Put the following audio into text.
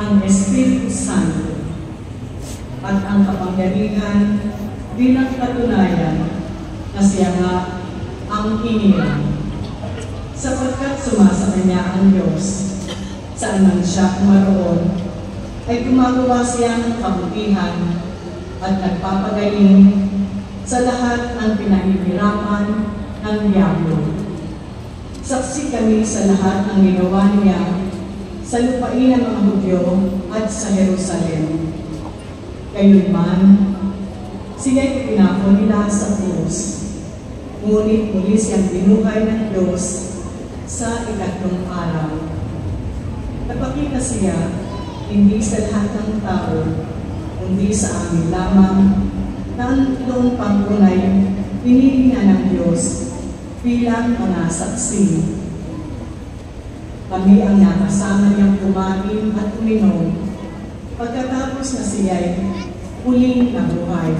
ang Espiritu Santo at ang kapangyarihan bilang katunayan na siya nga ang inilang. Sapagkat sumasa kanya ang Diyos, saan man siya kumaroon, ay gumagawa siya ng kabutihan at nagpapagaling sa lahat ng pinahihirapan ng diablo. Saksi kami sa lahat ng ginawa niya sa lupain ng mga Hudyo at sa Jerusalem. Gayunman, siya'y pinako nila sa krus, ngunit muli siyang binuhay ng Diyos sa ikatlong araw. Napakita siya hindi sa lahat ng tao, kundi sa amin lamang na ang noong pangkunay hinihinga ng Diyos bilang mga saksi. Kami ang nakasama niyang kumain at uminom pagkatapos na siya'y muling nabuhay.